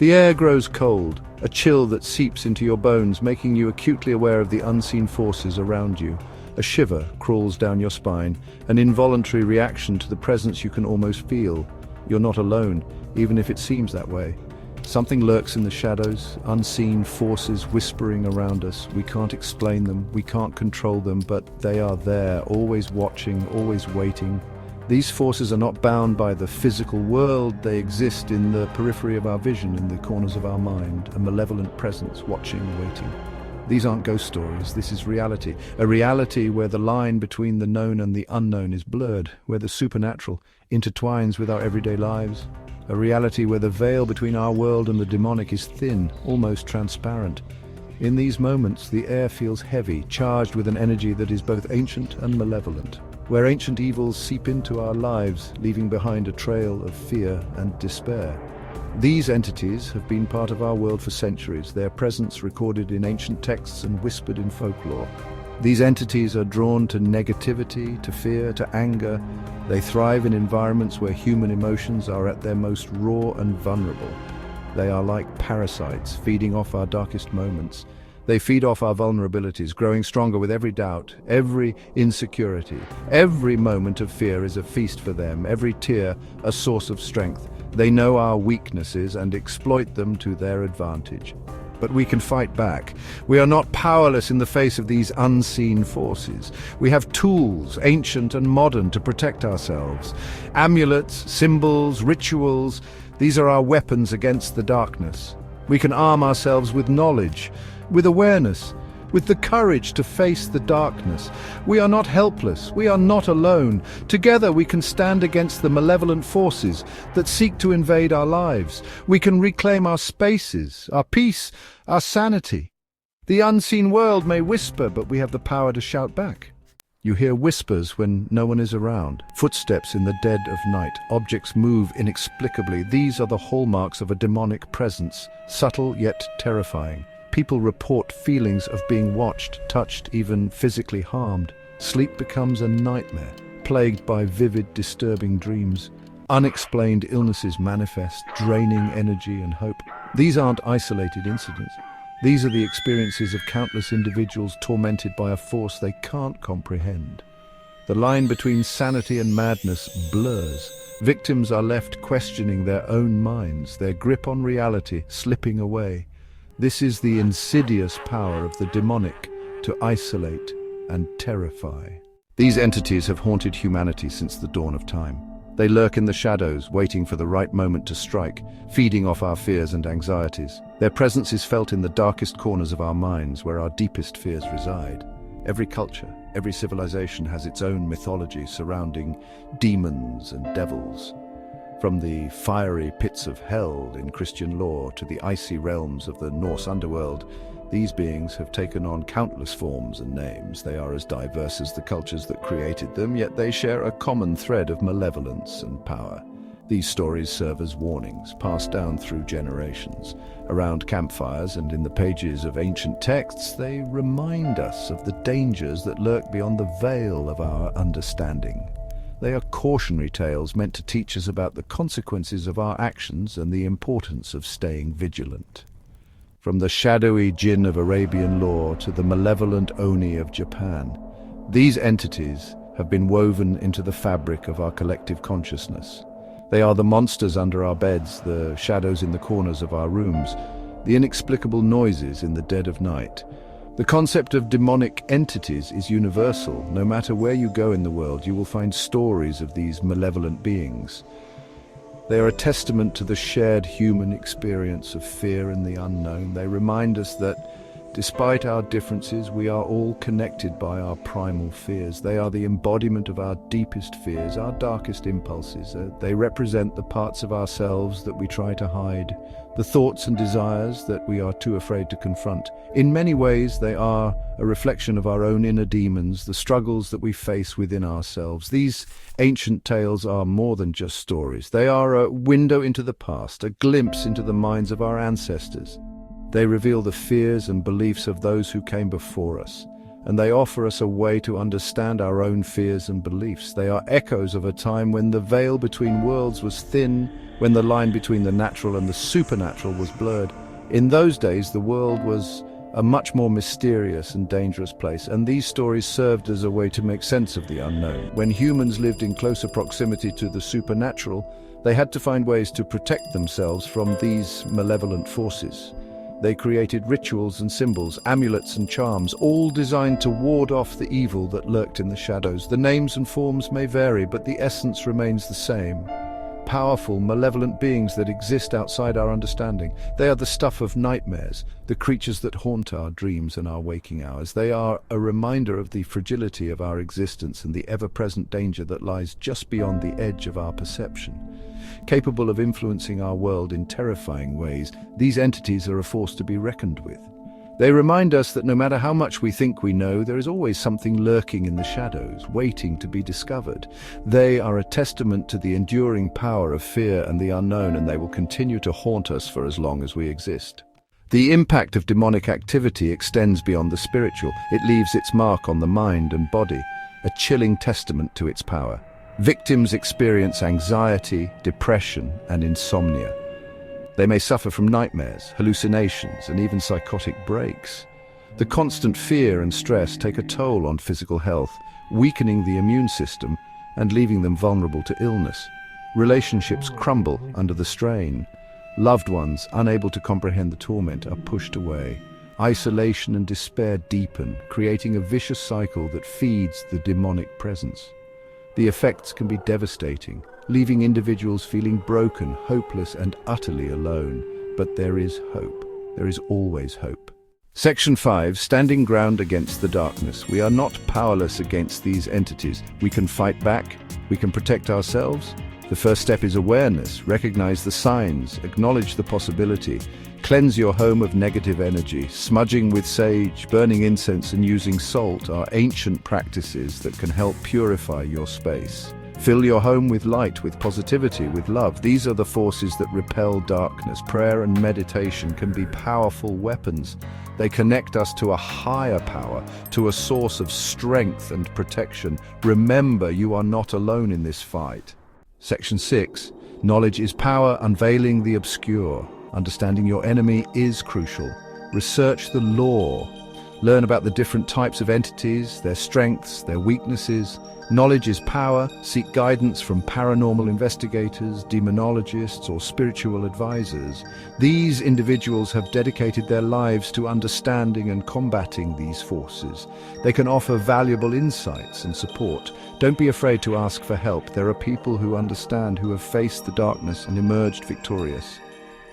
The air grows cold, a chill that seeps into your bones, making you acutely aware of the unseen forces around you. A shiver crawls down your spine, an involuntary reaction to the presence you can almost feel. You're not alone, even if it seems that way. Something lurks in the shadows, unseen forces whispering around us. We can't explain them, we can't control them, but they are there, always watching, always waiting. These forces are not bound by the physical world, they exist in the periphery of our vision, in the corners of our mind, a malevolent presence watching, waiting. These aren't ghost stories, this is reality. A reality where the line between the known and the unknown is blurred, where the supernatural intertwines with our everyday lives. A reality where the veil between our world and the demonic is thin, almost transparent. In these moments, the air feels heavy, charged with an energy that is both ancient and malevolent, where ancient evils seep into our lives, leaving behind a trail of fear and despair. These entities have been part of our world for centuries, their presence recorded in ancient texts and whispered in folklore. These entities are drawn to negativity, to fear, to anger. They thrive in environments where human emotions are at their most raw and vulnerable. They are like parasites, feeding off our darkest moments. They feed off our vulnerabilities, growing stronger with every doubt, every insecurity. Every moment of fear is a feast for them, every tear a source of strength. They know our weaknesses and exploit them to their advantage. But we can fight back. We are not powerless in the face of these unseen forces. We have tools, ancient and modern, to protect ourselves. Amulets, symbols, rituals, these are our weapons against the darkness. We can arm ourselves with knowledge, with awareness, with the courage to face the darkness. We are not helpless, we are not alone. Together we can stand against the malevolent forces that seek to invade our lives. We can reclaim our spaces, our peace, our sanity. The unseen world may whisper, but we have the power to shout back. You hear whispers when no one is around, footsteps in the dead of night, objects move inexplicably. These are the hallmarks of a demonic presence, subtle yet terrifying. People report feelings of being watched, touched, even physically harmed. Sleep becomes a nightmare, plagued by vivid, disturbing dreams. Unexplained illnesses manifest, draining energy and hope. These aren't isolated incidents. These are the experiences of countless individuals tormented by a force they can't comprehend. The line between sanity and madness blurs. Victims are left questioning their own minds, their grip on reality slipping away. This is the insidious power of the demonic to isolate and terrify. These entities have haunted humanity since the dawn of time. They lurk in the shadows, waiting for the right moment to strike, feeding off our fears and anxieties. Their presence is felt in the darkest corners of our minds, where our deepest fears reside. Every culture, every civilization has its own mythology surrounding demons and devils. From the fiery pits of hell in Christian lore to the icy realms of the Norse underworld, these beings have taken on countless forms and names. They are as diverse as the cultures that created them, yet they share a common thread of malevolence and power. These stories serve as warnings, passed down through generations. Around campfires and in the pages of ancient texts, they remind us of the dangers that lurk beyond the veil of our understanding. They are cautionary tales meant to teach us about the consequences of our actions and the importance of staying vigilant. From the shadowy jinn of Arabian lore to the malevolent oni of Japan, these entities have been woven into the fabric of our collective consciousness. They are the monsters under our beds, the shadows in the corners of our rooms, the inexplicable noises in the dead of night. The concept of demonic entities is universal. No matter where you go in the world, you will find stories of these malevolent beings. They are a testament to the shared human experience of fear and the unknown. They remind us that, despite our differences, we are all connected by our primal fears. They are the embodiment of our deepest fears, our darkest impulses. They represent the parts of ourselves that we try to hide, the thoughts and desires that we are too afraid to confront. In many ways, they are a reflection of our own inner demons, the struggles that we face within ourselves. These ancient tales are more than just stories. They are a window into the past, a glimpse into the minds of our ancestors. They reveal the fears and beliefs of those who came before us, and they offer us a way to understand our own fears and beliefs. They are echoes of a time when the veil between worlds was thin, when the line between the natural and the supernatural was blurred. In those days, the world was a much more mysterious and dangerous place, and these stories served as a way to make sense of the unknown. When humans lived in closer proximity to the supernatural, they had to find ways to protect themselves from these malevolent forces. They created rituals and symbols, amulets and charms, all designed to ward off the evil that lurked in the shadows. The names and forms may vary, but the essence remains the same. Powerful, malevolent beings that exist outside our understanding. They are the stuff of nightmares, the creatures that haunt our dreams and our waking hours. They are a reminder of the fragility of our existence and the ever-present danger that lies just beyond the edge of our perception. Capable of influencing our world in terrifying ways, these entities are a force to be reckoned with. They remind us that no matter how much we think we know, there is always something lurking in the shadows, waiting to be discovered. They are a testament to the enduring power of fear and the unknown, and they will continue to haunt us for as long as we exist. The impact of demonic activity extends beyond the spiritual. It leaves its mark on the mind and body, a chilling testament to its power. Victims experience anxiety, depression, and insomnia. They may suffer from nightmares, hallucinations, and even psychotic breaks. The constant fear and stress take a toll on physical health, weakening the immune system and leaving them vulnerable to illness. Relationships crumble under the strain. Loved ones, unable to comprehend the torment, are pushed away. Isolation and despair deepen, creating a vicious cycle that feeds the demonic presence. The effects can be devastating, leaving individuals feeling broken, hopeless, and utterly alone. But there is hope. There is always hope. Section 5. Standing ground against the darkness. We are not powerless against these entities. We can fight back. We can protect ourselves. The first step is awareness. Recognize the signs. Acknowledge the possibility. Cleanse your home of negative energy. Smudging with sage, burning incense, and using salt are ancient practices that can help purify your space. Fill your home with light, with positivity, with love. These are the forces that repel darkness. Prayer and meditation can be powerful weapons. They connect us to a higher power, to a source of strength and protection. Remember, you are not alone in this fight. Section 6. Knowledge is power, unveiling the obscure. Understanding your enemy is crucial. Research the lore. Learn about the different types of entities, their strengths, their weaknesses. Knowledge is power. Seek guidance from paranormal investigators, demonologists, or spiritual advisors. These individuals have dedicated their lives to understanding and combating these forces. They can offer valuable insights and support. Don't be afraid to ask for help. There are people who understand, who have faced the darkness and emerged victorious.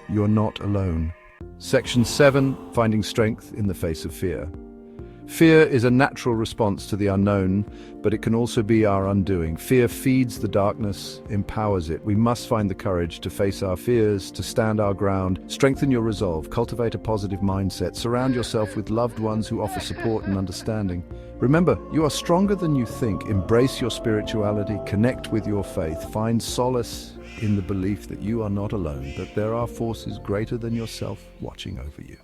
You're not alone. Section 7. Finding strength in the face of fear. Fear is a natural response to the unknown, but it can also be our undoing. Fear feeds the darkness, empowers it. We must find the courage to face our fears, to stand our ground. Strengthen your resolve, cultivate a positive mindset, surround yourself with loved ones who offer support and understanding. Remember, you are stronger than you think. Embrace your spirituality, connect with your faith, find solace in the belief that you are not alone, that there are forces greater than yourself watching over you.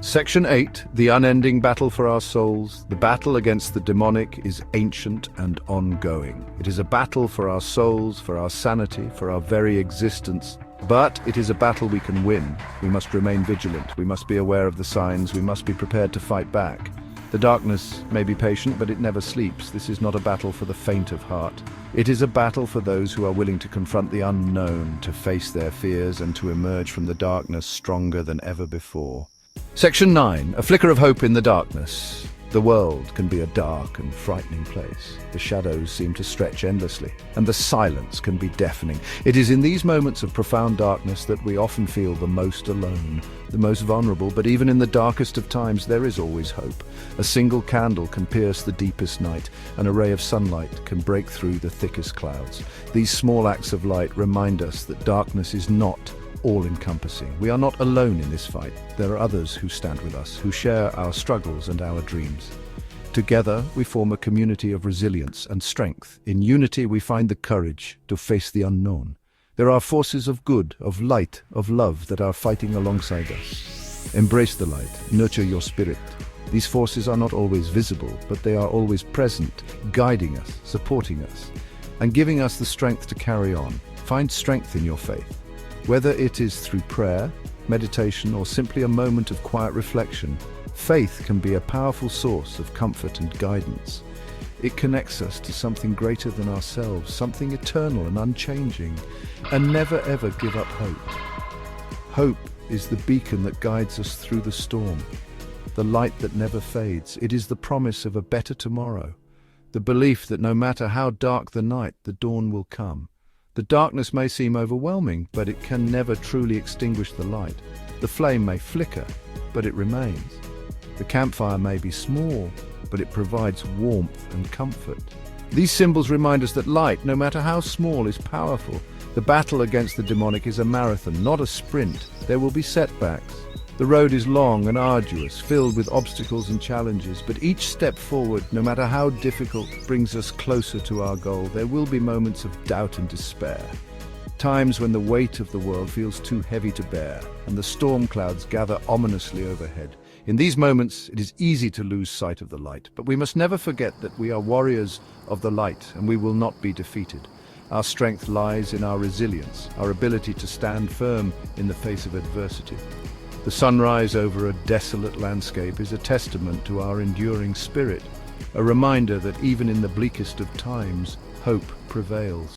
Section 8. The unending battle for our souls. The battle against the demonic is ancient and ongoing. It is a battle for our souls, for our sanity, for our very existence. But it is a battle we can win. We must remain vigilant. We must be aware of the signs. We must be prepared to fight back. The darkness may be patient, but it never sleeps. This is not a battle for the faint of heart. It is a battle for those who are willing to confront the unknown, to face their fears, and to emerge from the darkness stronger than ever before. Section 9. A flicker of hope in the darkness. The world can be a dark and frightening place. The shadows seem to stretch endlessly, and the silence can be deafening. It is in these moments of profound darkness that we often feel the most alone, the most vulnerable, but even in the darkest of times there is always hope. A single candle can pierce the deepest night. An ray of sunlight can break through the thickest clouds. These small acts of light remind us that darkness is not all-encompassing. We are not alone in this fight. There are others who stand with us, who share our struggles and our dreams. Together, we form a community of resilience and strength. In unity, we find the courage to face the unknown. There are forces of good, of light, of love that are fighting alongside us. Embrace the light, nurture your spirit. These forces are not always visible, but they are always present, guiding us, supporting us, and giving us the strength to carry on. Find strength in your faith. Whether it is through prayer, meditation, or simply a moment of quiet reflection, faith can be a powerful source of comfort and guidance. It connects us to something greater than ourselves, something eternal and unchanging, and never ever give up hope. Hope is the beacon that guides us through the storm, the light that never fades. It is the promise of a better tomorrow, the belief that no matter how dark the night, the dawn will come. The darkness may seem overwhelming, but it can never truly extinguish the light. The flame may flicker, but it remains. The campfire may be small, but it provides warmth and comfort. These symbols remind us that light, no matter how small, is powerful. The battle against the demonic is a marathon, not a sprint. There will be setbacks. The road is long and arduous, filled with obstacles and challenges, but each step forward, no matter how difficult, brings us closer to our goal. There will be moments of doubt and despair, times when the weight of the world feels too heavy to bear, and the storm clouds gather ominously overhead. In these moments, it is easy to lose sight of the light, but we must never forget that we are warriors of the light, and we will not be defeated. Our strength lies in our resilience, our ability to stand firm in the face of adversity. The sunrise over a desolate landscape is a testament to our enduring spirit, a reminder that even in the bleakest of times, hope prevails.